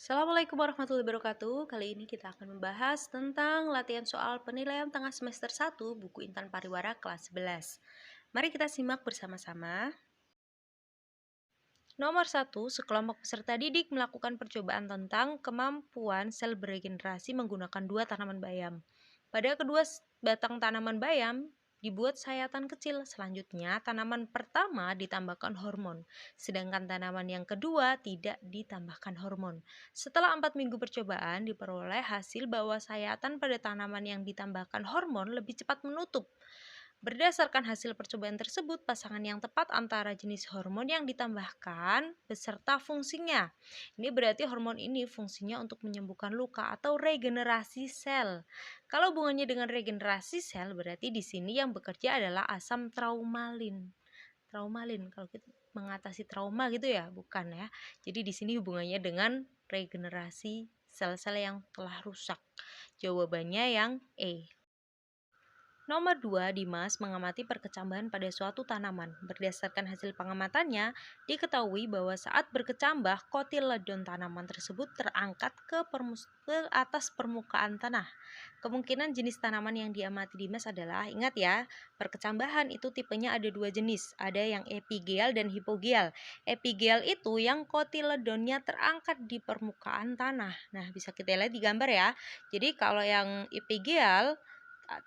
Assalamualaikum warahmatullahi wabarakatuh. Kali ini kita akan membahas tentang latihan soal penilaian tengah semester 1 buku Intan Pariwara kelas 11. Mari kita simak bersama-sama. Nomor 1, sekelompok peserta didik melakukan percobaan tentang kemampuan sel beregenerasi menggunakan 2 tanaman bayam. Pada kedua batang tanaman bayam, dibuat sayatan kecil. Selanjutnya, tanaman pertama ditambahkan hormon, sedangkan tanaman yang kedua tidak ditambahkan hormon. Setelah 4 minggu percobaan, diperoleh hasil bahwa sayatan pada tanaman yang ditambahkan hormon lebih cepat menutup. Berdasarkan hasil percobaan tersebut, pasangan yang tepat antara jenis hormon yang ditambahkan beserta fungsinya. Ini berarti hormon ini fungsinya untuk menyembuhkan luka atau regenerasi sel. Kalau hubungannya dengan regenerasi sel, berarti di sini yang bekerja adalah asam traumalin. Traumalin kalau kita mengatasi trauma gitu ya, bukan ya. Jadi di sini hubungannya dengan regenerasi sel-sel yang telah rusak. Jawabannya yang E. Nomor 2, Dimas mengamati perkecambahan pada suatu tanaman. Berdasarkan hasil pengamatannya, diketahui bahwa saat berkecambah, kotiledon tanaman tersebut terangkat ke atas permukaan tanah. Kemungkinan jenis tanaman yang diamati Dimas adalah, ingat ya, perkecambahan itu tipenya ada 2 jenis, ada yang epigeal dan hipogeal. Epigeal itu yang kotiledonnya terangkat di permukaan tanah. Nah, bisa kita lihat di gambar ya. Jadi kalau yang epigeal,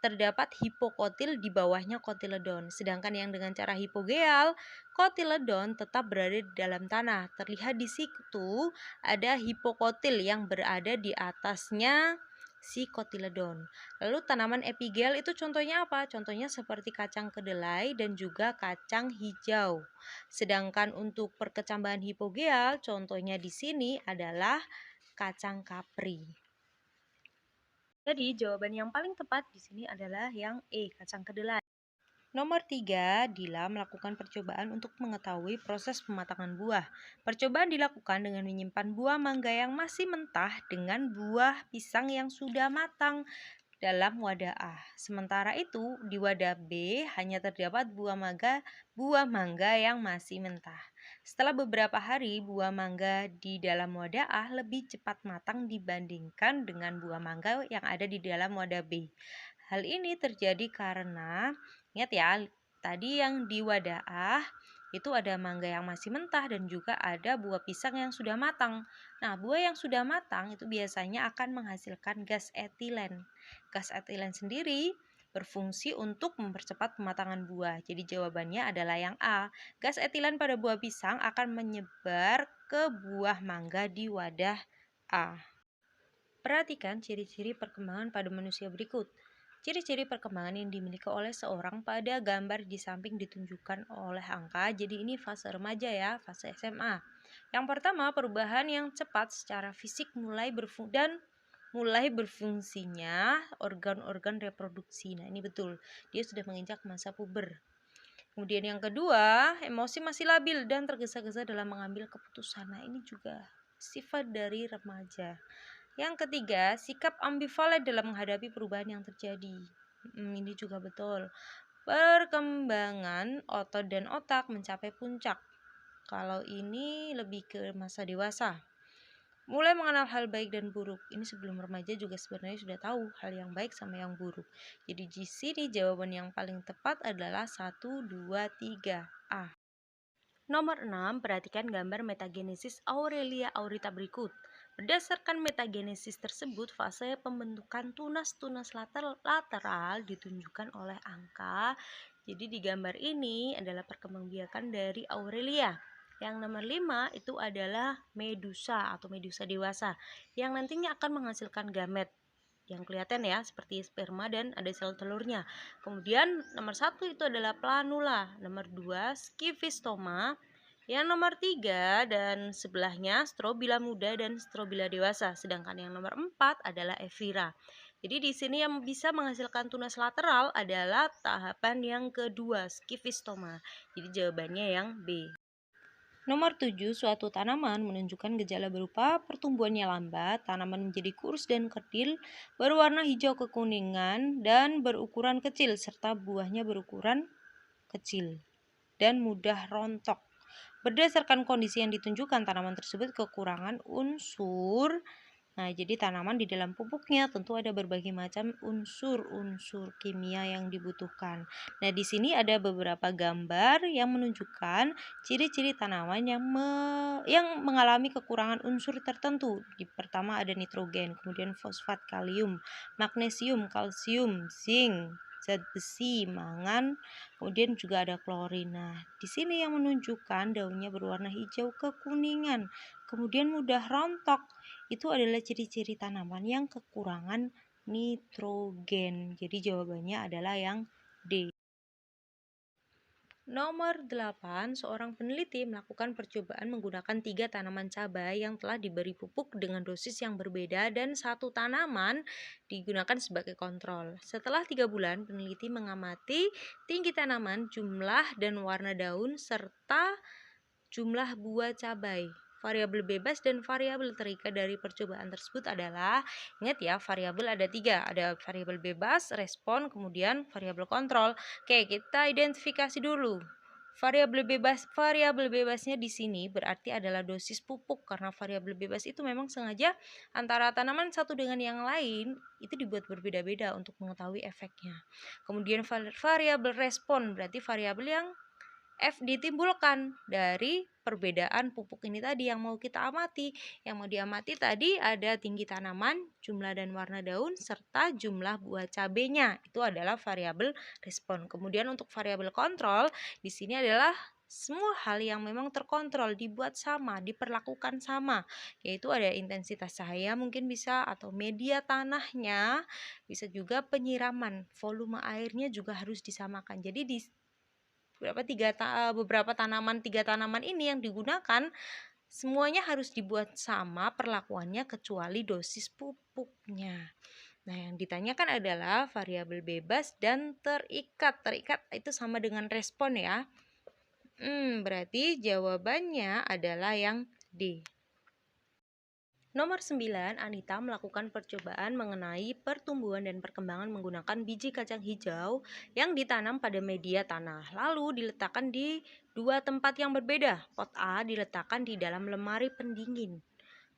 terdapat hipokotil di bawahnya kotiledon. Sedangkan yang dengan cara hipogeal, kotiledon tetap berada di dalam tanah. Terlihat di situ ada hipokotil yang berada di atasnya si kotiledon. Lalu tanaman epigeal itu contohnya apa? Contohnya seperti kacang kedelai dan juga kacang hijau. Sedangkan untuk perkecambahan hipogeal, contohnya di sini adalah kacang kapri. Jadi jawaban yang paling tepat di sini adalah yang E, kacang kedelai. Nomor 3, Dila melakukan percobaan untuk mengetahui proses pematangan buah. Percobaan dilakukan dengan menyimpan buah mangga yang masih mentah dengan buah pisang yang sudah matang dalam wadah A. Sementara itu, di wadah B hanya terdapat buah mangga yang masih mentah. Setelah beberapa hari, buah mangga di dalam wadah A lebih cepat matang dibandingkan dengan buah mangga yang ada di dalam wadah B. Hal ini terjadi karena, ingat ya, tadi yang di wadah A itu ada mangga yang masih mentah dan juga ada buah pisang yang sudah matang. Nah, buah yang sudah matang itu biasanya akan menghasilkan gas etilen. Gas etilen sendiri berfungsi untuk mempercepat pematangan buah. Jadi jawabannya adalah yang A. Gas etilen pada buah pisang akan menyebar ke buah mangga di wadah A. Perhatikan ciri-ciri perkembangan pada manusia berikut. Ciri-ciri perkembangan yang dimiliki oleh seorang pada gambar di samping ditunjukkan oleh angka. Jadi ini fase remaja ya, fase SMA. Yang pertama, perubahan yang cepat secara fisik mulai berfungsinya organ-organ reproduksi. Nah, ini betul. Dia sudah menginjak masa puber. Kemudian yang kedua, emosi masih labil dan tergesa-gesa dalam mengambil keputusan. Nah, ini juga sifat dari remaja. Yang ketiga, sikap ambivalen dalam menghadapi perubahan yang terjadi. Ini juga betul. Perkembangan otot dan otak mencapai puncak. Kalau ini lebih ke masa dewasa. Mulai mengenal hal baik dan buruk. Ini sebelum remaja juga sebenarnya sudah tahu hal yang baik sama yang buruk. Jadi di sini jawaban yang paling tepat adalah 1, 2, 3 A. Nomor 6, perhatikan gambar metagenesis Aurelia aurita berikut. Berdasarkan metagenesis tersebut, fase pembentukan tunas-tunas lateral ditunjukkan oleh angka. Jadi di gambar ini adalah perkembangbiakan dari Aurelia. Yang nomor 5 itu adalah medusa atau medusa dewasa yang nantinya akan menghasilkan gamet yang kelihatan ya seperti sperma dan ada sel telurnya. Kemudian nomor 1 itu adalah planula, nomor 2 skifistoma, yang nomor 3 dan sebelahnya strobila muda dan strobila dewasa, sedangkan yang nomor 4 adalah evira. Jadi di sini yang bisa menghasilkan tunas lateral adalah tahapan yang kedua, skifistoma. Jadi jawabannya yang B. Nomor 7, suatu tanaman menunjukkan gejala berupa pertumbuhannya lambat, tanaman menjadi kurus dan kerdil, berwarna hijau kekuningan, dan berukuran kecil, serta buahnya berukuran kecil dan mudah rontok. Berdasarkan kondisi yang ditunjukkan, tanaman tersebut kekurangan unsur. Nah, jadi tanaman di dalam pupuknya tentu ada berbagai macam unsur-unsur kimia yang dibutuhkan. Nah, di sini ada beberapa gambar yang menunjukkan ciri-ciri tanaman yang mengalami kekurangan unsur tertentu. Di pertama ada nitrogen, kemudian fosfat, kalium, magnesium, kalsium, zinc, zat besi, mangan, kemudian juga ada klorin. Nah, di sini yang menunjukkan daunnya berwarna hijau kekuningan, kemudian mudah rontok. Itu adalah ciri-ciri tanaman yang kekurangan nitrogen. Jadi jawabannya adalah yang D. Nomor 8, seorang peneliti melakukan percobaan menggunakan 3 tanaman cabai yang telah diberi pupuk dengan dosis yang berbeda dan 1 tanaman digunakan sebagai kontrol. Setelah 3 bulan, peneliti mengamati tinggi tanaman, jumlah dan warna daun, serta jumlah buah cabai. Variabel bebas dan variabel terikat dari percobaan tersebut adalah, ingat ya, variabel ada 3, ada variabel bebas, respon, kemudian variabel kontrol. Oke, kita identifikasi dulu. Variabel bebasnya di sini berarti adalah dosis pupuk, karena variabel bebas itu memang sengaja antara tanaman satu dengan yang lain itu dibuat berbeda-beda untuk mengetahui efeknya. Kemudian variabel respon berarti variabel yang F ditimbulkan dari perbedaan pupuk ini tadi yang mau kita amati. Yang mau diamati tadi ada tinggi tanaman, jumlah dan warna daun, serta jumlah buah cabenya. Itu adalah variabel respon. Kemudian untuk variabel kontrol, di sini adalah semua hal yang memang terkontrol, dibuat sama, diperlakukan sama, yaitu ada intensitas cahaya mungkin bisa, atau media tanahnya, bisa juga penyiraman, volume airnya juga harus disamakan. Jadi di beberapa tanaman, 3 tanaman ini yang digunakan semuanya harus dibuat sama perlakuannya kecuali dosis pupuknya. Nah, yang ditanyakan adalah variabel bebas dan terikat. Terikat itu sama dengan respon ya. Berarti jawabannya adalah yang D. Nomor 9, Anita melakukan percobaan mengenai pertumbuhan dan perkembangan menggunakan biji kacang hijau yang ditanam pada media tanah, lalu diletakkan di 2 tempat yang berbeda. Pot A diletakkan di dalam lemari pendingin,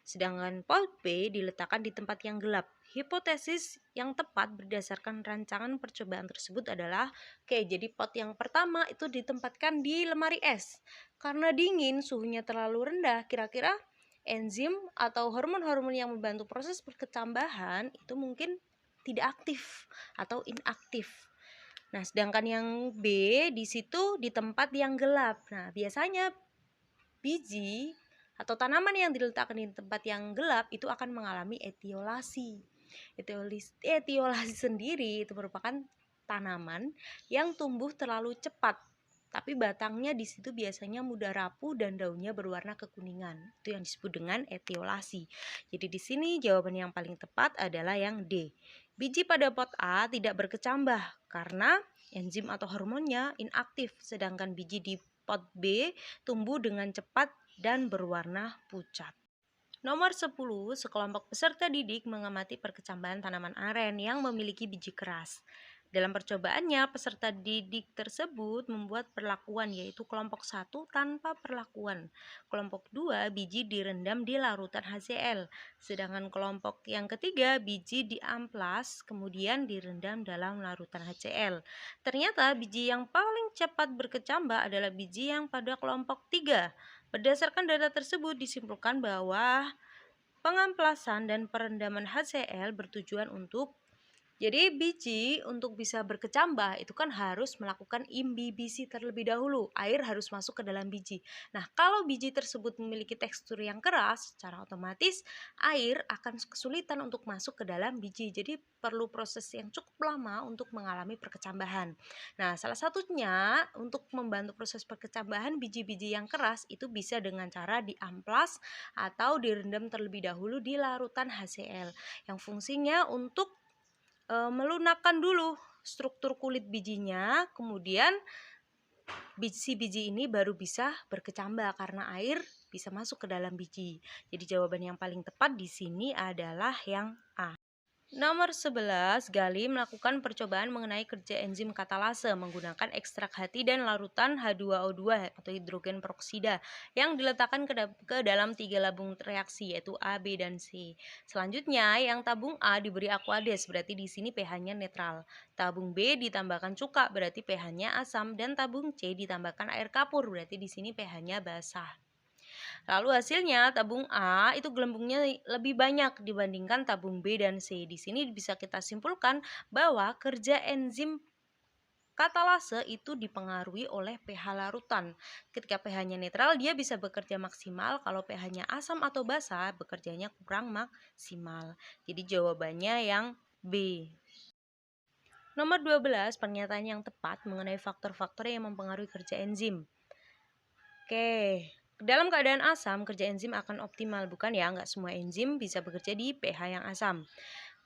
sedangkan pot B diletakkan di tempat yang gelap. Hipotesis yang tepat berdasarkan rancangan percobaan tersebut adalah, jadi pot yang pertama itu ditempatkan di lemari es. Karena dingin, suhunya terlalu rendah, kira-kira enzim atau hormon-hormon yang membantu proses perkecambahan itu mungkin tidak aktif atau inaktif. Nah, sedangkan yang B di situ di tempat yang gelap. Nah, biasanya biji atau tanaman yang diletakkan di tempat yang gelap itu akan mengalami etiolasi. Etiolasi sendiri itu merupakan tanaman yang tumbuh terlalu cepat, tapi batangnya di situ biasanya mudah rapuh dan daunnya berwarna kekuningan. Itu yang disebut dengan etiolasi. Jadi di sini jawaban yang paling tepat adalah yang D. Biji pada pot A tidak berkecambah karena enzim atau hormonnya inaktif, sedangkan biji di pot B tumbuh dengan cepat dan berwarna pucat. Nomor 10, sekelompok peserta didik mengamati perkecambahan tanaman aren yang memiliki biji keras. Dalam percobaannya, peserta didik tersebut membuat perlakuan, yaitu kelompok 1 tanpa perlakuan. Kelompok 2 biji direndam di larutan HCl, sedangkan kelompok yang ketiga biji diamplas kemudian direndam dalam larutan HCl. Ternyata biji yang paling cepat berkecambah adalah biji yang pada kelompok 3. Berdasarkan data tersebut disimpulkan bahwa pengamplasan dan perendaman HCl bertujuan untuk, jadi biji untuk bisa berkecambah itu kan harus melakukan imbibisi terlebih dahulu. Air harus masuk ke dalam biji. Nah, kalau biji tersebut memiliki tekstur yang keras, secara otomatis air akan kesulitan untuk masuk ke dalam biji. Jadi perlu proses yang cukup lama untuk mengalami perkecambahan. Nah, salah satunya untuk membantu proses perkecambahan biji-biji yang keras itu bisa dengan cara diamplas atau direndam terlebih dahulu di larutan HCl yang fungsinya untuk melunakkan dulu struktur kulit bijinya, kemudian biji ini baru bisa berkecambah karena air bisa masuk ke dalam biji. Jadi jawaban yang paling tepat di sini adalah yang A. Nomor 11, Gali melakukan percobaan mengenai kerja enzim katalase menggunakan ekstrak hati dan larutan H2O2 atau hidrogen peroksida yang diletakkan ke dalam 3 labung reaksi yaitu A, B, dan C. Selanjutnya, yang tabung A diberi aqueous berarti di sini pH-nya netral. Tabung B ditambahkan cuka berarti pH-nya asam dan tabung C ditambahkan air kapur berarti di sini pH-nya basah. Lalu hasilnya tabung A itu gelembungnya lebih banyak dibandingkan tabung B dan C. Di sini bisa kita simpulkan bahwa kerja enzim katalase itu dipengaruhi oleh pH larutan. Ketika pH-nya netral, dia bisa bekerja maksimal. Kalau pH-nya asam atau basa, bekerjanya kurang maksimal. Jadi jawabannya yang B. Nomor 12, pernyataan yang tepat mengenai faktor-faktor yang mempengaruhi kerja enzim. Oke, dalam keadaan asam, kerja enzim akan optimal, bukan ya? Nggak semua enzim bisa bekerja di pH yang asam.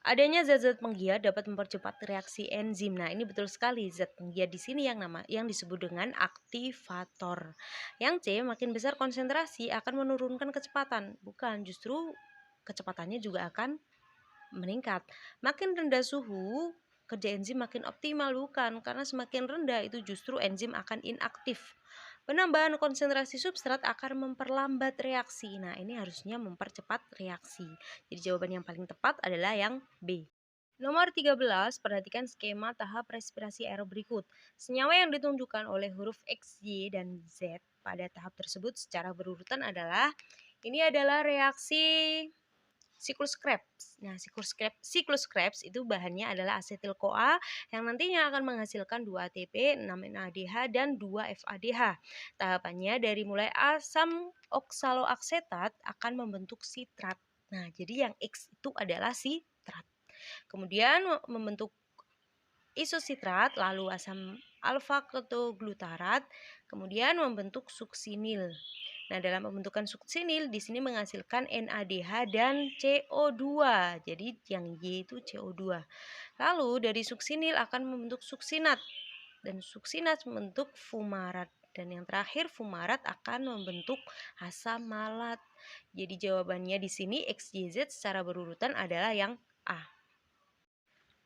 Adanya zat-zat penggiat dapat mempercepat reaksi enzim. Nah, ini betul sekali. Zat penggiat di sini yang disebut dengan aktivator. Yang C, makin besar konsentrasi akan menurunkan kecepatan. Bukan, justru kecepatannya juga akan meningkat. Makin rendah suhu, kerja enzim makin optimal, bukan, karena semakin rendah itu justru enzim akan inaktif. Penambahan konsentrasi substrat akan memperlambat reaksi. Nah, ini harusnya mempercepat reaksi. Jadi jawaban yang paling tepat adalah yang B. Nomor 13, perhatikan skema tahap respirasi aerob berikut. Senyawa yang ditunjukkan oleh huruf X, Y, dan Z pada tahap tersebut secara berurutan adalah ini adalah reaksi siklus Krebs. Nah, siklus Krebs itu bahannya adalah asetil-CoA yang nantinya akan menghasilkan 2 ATP, 6 NADH, dan 2 FADH. Tahapannya dari mulai asam oksaloaksetat akan membentuk sitrat. Nah, jadi yang X itu adalah sitrat. Kemudian membentuk isositrat, lalu asam alfa ketoglutarat, kemudian membentuk suksinil. Nah, dalam pembentukan suksinil di sini menghasilkan NADH dan CO2. Jadi yang Y itu CO2. Lalu dari suksinil akan membentuk suksinat dan suksinat membentuk fumarat. Dan yang terakhir fumarat akan membentuk asam malat. Jadi jawabannya di sini XYZ secara berurutan adalah yang A.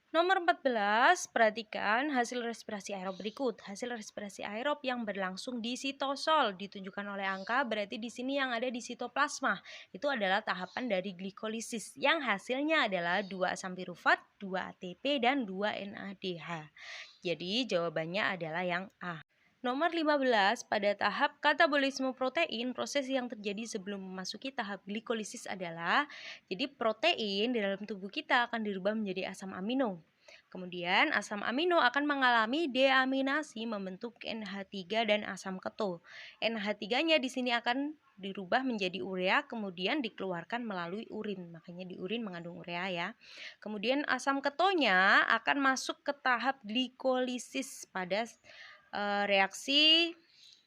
Nomor 14, perhatikan hasil respirasi aerob berikut. Hasil respirasi aerob yang berlangsung di sitosol ditunjukkan oleh angka, berarti di sini yang ada di sitoplasma. Itu adalah tahapan dari glikolisis yang hasilnya adalah 2 asam pirufat, 2 ATP, dan 2 NADH. Jadi jawabannya adalah yang A. Nomor 15, pada tahap katabolisme protein, proses yang terjadi sebelum memasuki tahap glikolisis adalah jadi protein di dalam tubuh kita akan dirubah menjadi asam amino. Kemudian asam amino akan mengalami deaminasi membentuk NH3 dan asam keto. NH3-nya di sini akan dirubah menjadi urea kemudian dikeluarkan melalui urin. Makanya di urin mengandung urea ya. Kemudian asam ketonya akan masuk ke tahap glikolisis pada reaksi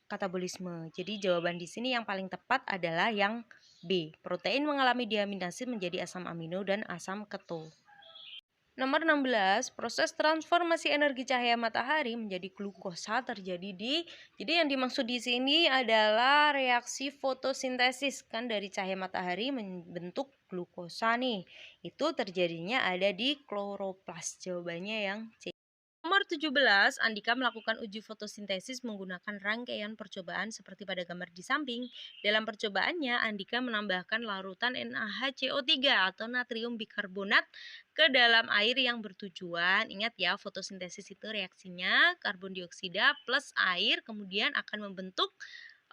katabolisme. Jadi jawaban di sini yang paling tepat adalah yang B. Protein mengalami deaminasi menjadi asam amino dan asam keto. Nomor 16, proses transformasi energi cahaya matahari menjadi glukosa terjadi jadi yang dimaksud di sini adalah reaksi fotosintesis kan dari cahaya matahari membentuk glukosa nih. Itu terjadinya ada di kloroplas. Jawabannya yang C. Nomor 17, Andika melakukan uji fotosintesis menggunakan rangkaian percobaan seperti pada gambar di samping. Dalam percobaannya, Andika menambahkan larutan NaHCO3 atau natrium bikarbonat ke dalam air yang bertujuan. Ingat ya, fotosintesis itu reaksinya karbon dioksida plus air kemudian akan membentuk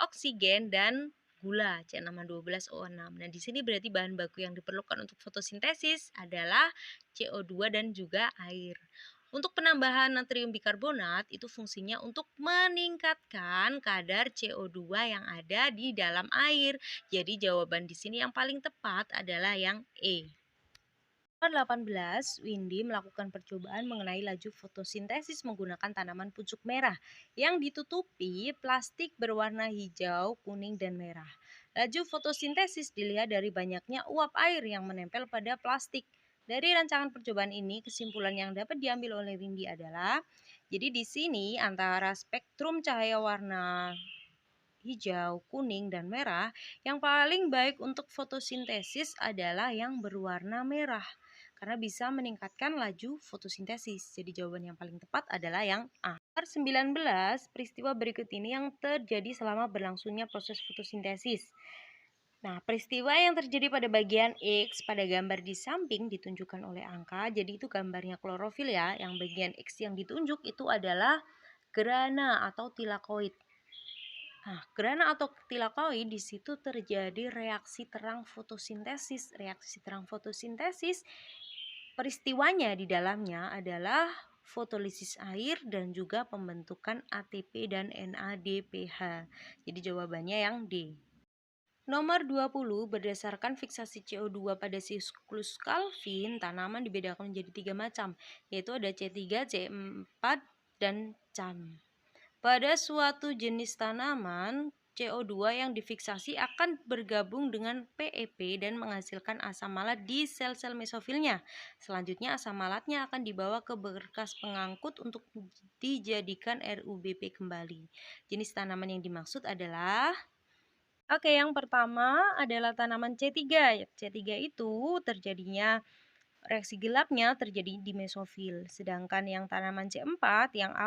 oksigen dan gula C6H12O6. Nah, di sini berarti bahan baku yang diperlukan untuk fotosintesis adalah CO2 dan juga air. Untuk penambahan natrium bikarbonat itu fungsinya untuk meningkatkan kadar CO2 yang ada di dalam air. Jadi jawaban di sini yang paling tepat adalah yang E. Nomor 18, Windy melakukan percobaan mengenai laju fotosintesis menggunakan tanaman pucuk merah yang ditutupi plastik berwarna hijau, kuning, dan merah. Laju fotosintesis dilihat dari banyaknya uap air yang menempel pada plastik. Dari rancangan percobaan ini, kesimpulan yang dapat diambil oleh Windy adalah, jadi di sini antara spektrum cahaya warna hijau, kuning, dan merah, yang paling baik untuk fotosintesis adalah yang berwarna merah karena bisa meningkatkan laju fotosintesis. Jadi jawaban yang paling tepat adalah yang A. Nomor 19, peristiwa berikut ini yang terjadi selama berlangsungnya proses fotosintesis. Nah, peristiwa yang terjadi pada bagian X pada gambar di samping ditunjukkan oleh angka. Jadi itu gambarnya klorofil ya. Yang bagian X yang ditunjuk itu adalah gerhana atau tilakoid. Nah, gerhana atau tilakoid di situ terjadi reaksi terang fotosintesis. Reaksi terang fotosintesis peristiwanya di dalamnya adalah fotolisis air dan juga pembentukan ATP dan NADPH. Jadi jawabannya yang D. Nomor 20, berdasarkan fiksasi CO2 pada siklus Calvin, tanaman dibedakan menjadi 3 macam, yaitu ada C3, C4, dan CAM. Pada suatu jenis tanaman, CO2 yang difiksasi akan bergabung dengan PEP dan menghasilkan asam malat di sel-sel mesofilnya. Selanjutnya asam malatnya akan dibawa ke berkas pengangkut untuk dijadikan RUBP kembali. Jenis tanaman yang dimaksud adalah yang pertama adalah tanaman C3. C3 itu terjadinya reaksi gelapnya terjadi di mesofil. Sedangkan yang tanaman C4 yang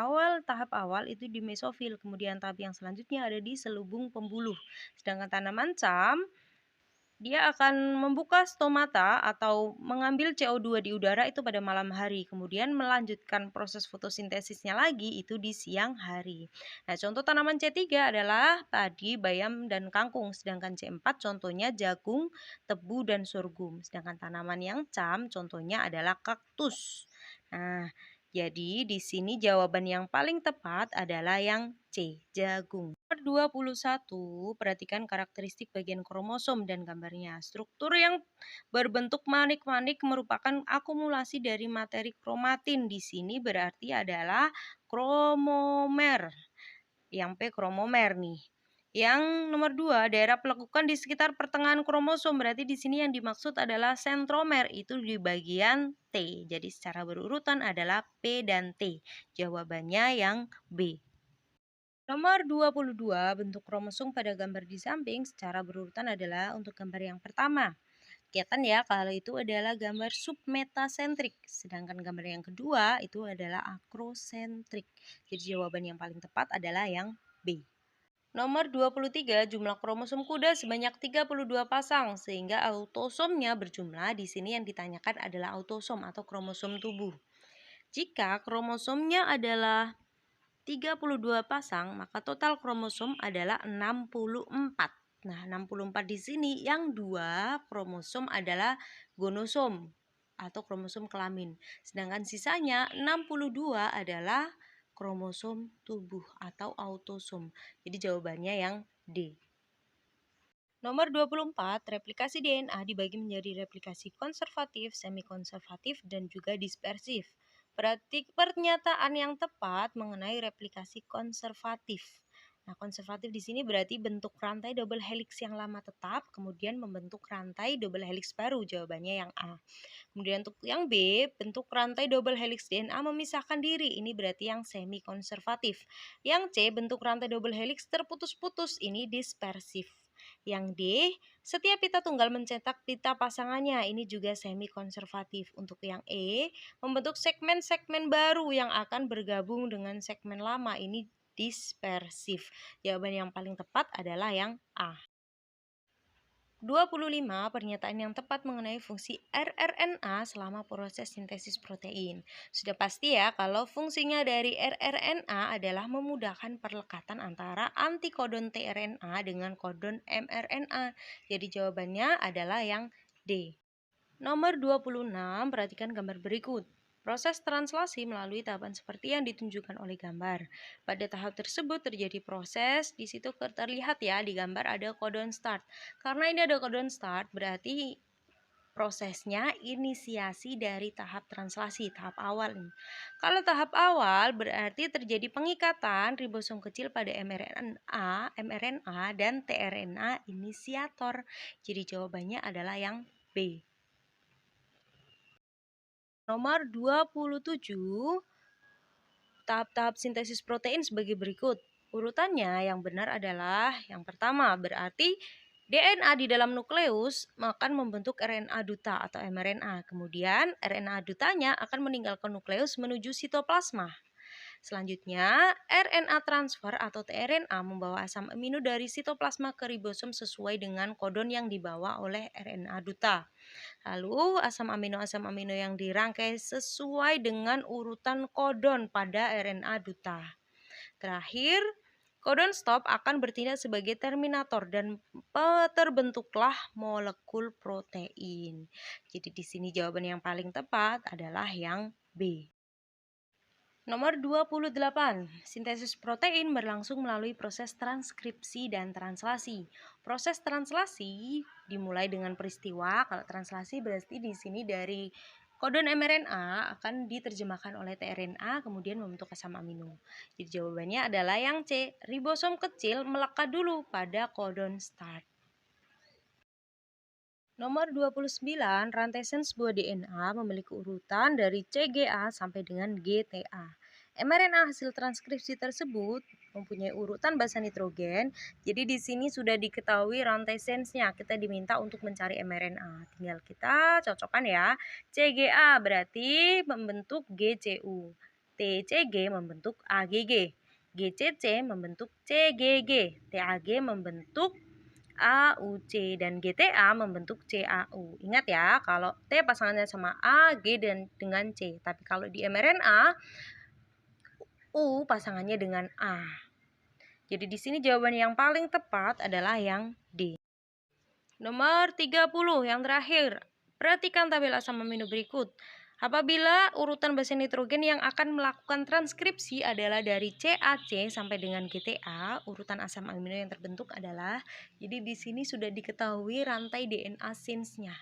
tahap awal itu di mesofil, kemudian tahap yang selanjutnya ada di selubung pembuluh. Sedangkan tanaman CAM dia akan membuka stomata atau mengambil CO2 di udara itu pada malam hari, kemudian melanjutkan proses fotosintesisnya lagi itu di siang hari. Nah, contoh tanaman C3 adalah padi, bayam, dan kangkung, sedangkan C4 contohnya jagung, tebu, dan sorghum. Sedangkan tanaman yang CAM contohnya adalah kaktus. Nah, jadi di sini jawaban yang paling tepat adalah yang C, jagung. Nomor 21, perhatikan karakteristik bagian kromosom dan gambarnya. Struktur yang berbentuk manik-manik merupakan akumulasi dari materi kromatin. Di sini berarti adalah kromomer. Yang P kromomer nih. Yang nomor 2, daerah pelekukan di sekitar pertengahan kromosom. Berarti di sini yang dimaksud adalah sentromer, itu di bagian T. Jadi secara berurutan adalah P dan T. Jawabannya yang B. Nomor 22, bentuk kromosom pada gambar di samping secara berurutan adalah untuk gambar yang pertama. Kelihatan ya kalau itu adalah gambar submetasentrik. Sedangkan gambar yang kedua itu adalah akrosentrik. Jadi jawaban yang paling tepat adalah yang B. Nomor 23, jumlah kromosom kuda sebanyak 32 pasang, sehingga autosomnya berjumlah. Di sini yang ditanyakan adalah autosom atau kromosom tubuh. Jika kromosomnya adalah 32 pasang, maka total kromosom adalah 64. Nah, 64 di sini yang 2 kromosom adalah gonosom atau kromosom kelamin. Sedangkan sisanya 62 adalah kromosom tubuh atau autosom. Jadi jawabannya yang D. Nomor 24, replikasi DNA dibagi menjadi replikasi konservatif, semi-konservatif, dan juga dispersif. Pernyataan yang tepat mengenai replikasi konservatif. Nah, konservatif di sini berarti bentuk rantai double helix yang lama tetap, kemudian membentuk rantai double helix baru. Jawabannya yang A. Kemudian untuk yang B, bentuk rantai double helix DNA memisahkan diri. Ini berarti yang semi konservatif. Yang C, bentuk rantai double helix terputus-putus. Ini dispersif. Yang D, setiap pita tunggal mencetak pita pasangannya. Ini juga semi konservatif. Untuk yang E, membentuk segmen-segmen baru yang akan bergabung dengan segmen lama. Ini dispersif. Jawaban yang paling tepat adalah yang A. 25, pernyataan yang tepat mengenai fungsi rRNA selama proses sintesis protein. Sudah pasti ya kalau fungsinya dari rRNA adalah memudahkan perlekatan antara antikodon tRNA dengan kodon mRNA. Jadi jawabannya adalah yang D. Nomor 26, perhatikan gambar berikut. Proses translasi melalui tahapan seperti yang ditunjukkan oleh gambar. Pada tahap tersebut terjadi proses, di situ terlihat ya di gambar ada kodon start. Karena ini ada kodon start, berarti prosesnya inisiasi dari tahap translasi, tahap awal ini. Kalau tahap awal berarti terjadi pengikatan ribosom kecil pada mRNA dan tRNA inisiator. Jadi jawabannya adalah yang B. Nomor 27, tahap-tahap sintesis protein sebagai berikut. Urutannya yang benar adalah yang pertama, berarti DNA di dalam nukleus akan membentuk RNA duta atau mRNA. Kemudian RNA dutanya akan meninggalkan nukleus menuju sitoplasma. Selanjutnya, RNA transfer atau tRNA membawa asam amino dari sitoplasma ke ribosom sesuai dengan kodon yang dibawa oleh RNA duta. Lalu, asam amino yang dirangkai sesuai dengan urutan kodon pada RNA duta. Terakhir, kodon stop akan bertindak sebagai terminator dan terbentuklah molekul protein. Jadi di sini jawaban yang paling tepat adalah yang B. Nomor 28. Sintesis protein berlangsung melalui proses transkripsi dan translasi. Proses translasi dimulai dengan peristiwa, kalau translasi berarti di sini dari kodon mRNA akan diterjemahkan oleh tRNA kemudian membentuk asam amino. Jadi jawabannya adalah yang C. Ribosom kecil melekat dulu pada kodon start. Nomor 29, rantai sens sebuah DNA memiliki urutan dari CGA sampai dengan GTA. mRNA hasil transkripsi tersebut mempunyai urutan basa nitrogen. Jadi di sini sudah diketahui rantai sensnya. Kita diminta untuk mencari mRNA. Tinggal kita cocokkan ya. CGA berarti membentuk GCU. TCG membentuk AGG. GCC membentuk CGG. TAG membentuk AUC dan GTA membentuk CAU. Ingat ya, kalau T pasangannya sama A, G dan dengan C. Tapi kalau di mRNA, U pasangannya dengan A. Jadi di sini jawaban yang paling tepat adalah yang D. Nomor 30 yang terakhir. Perhatikan tabel asam amino berikut. Apabila urutan basa nitrogen yang akan melakukan transkripsi adalah dari CAC sampai dengan GTA, urutan asam amino yang terbentuk adalah, jadi di sini sudah diketahui rantai DNA sensnya.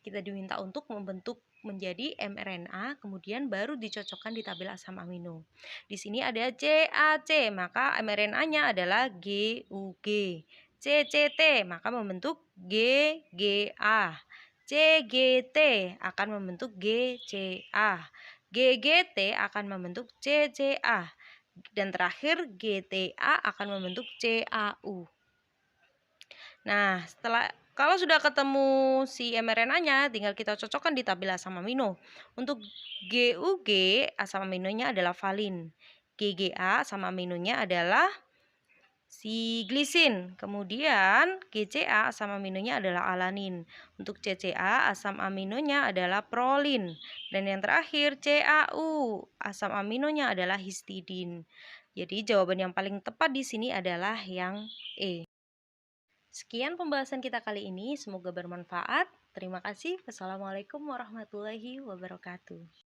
Kita diminta untuk membentuk menjadi mRNA, kemudian baru dicocokkan di tabel asam amino. Di sini ada CAC, maka mRNA-nya adalah GUG. CCT, maka membentuk GGA. CGT akan membentuk GCA. GGT akan membentuk CCA. Dan terakhir GTA akan membentuk CAU. Nah, kalau sudah ketemu si mRNA-nya, tinggal kita cocokkan di tabel asam amino. Untuk GUG, asam aminonya adalah valin. GGA, asam aminonya adalah si glisin. Kemudian GCA asam aminonya adalah alanin. Untuk CCA asam aminonya adalah prolin. Dan yang terakhir CAU asam aminonya adalah histidin. Jadi jawaban yang paling tepat di sini adalah yang E. Sekian pembahasan kita kali ini, semoga bermanfaat. Terima kasih. Wassalamualaikum warahmatullahi wabarakatuh.